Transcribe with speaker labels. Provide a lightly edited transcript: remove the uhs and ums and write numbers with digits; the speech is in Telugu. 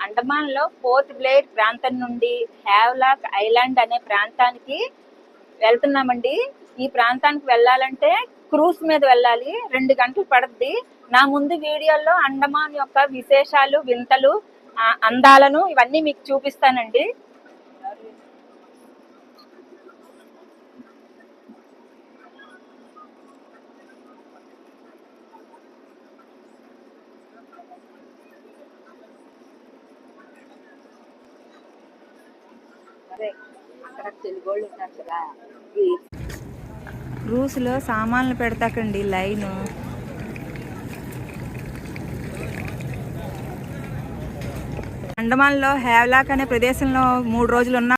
Speaker 1: అండమాన్లో పోర్ట్ బ్లేర్ ప్రాంతం నుండి హ్యావ్లాక్ ఐలాండ్ అనే ప్రాంతానికి వెళ్తున్నామండి. ఈ ప్రాంతానికి వెళ్ళాలంటే క్రూజ్ మీద వెళ్ళాలి, 2 గంటలు పడుద్ది. నా ముందు వీడియోలో అండమాన్ యొక్క విశేషాలు, వింతలు, అందాలను ఇవన్నీ మీకు చూపిస్తానండి. క్రూజ్లో సామాన్లు పెడతాకండి లైను. అండమాన్లో హ్యావ్లాక్ అనే ప్రదేశంలో 3 రోజులు ఉన్నా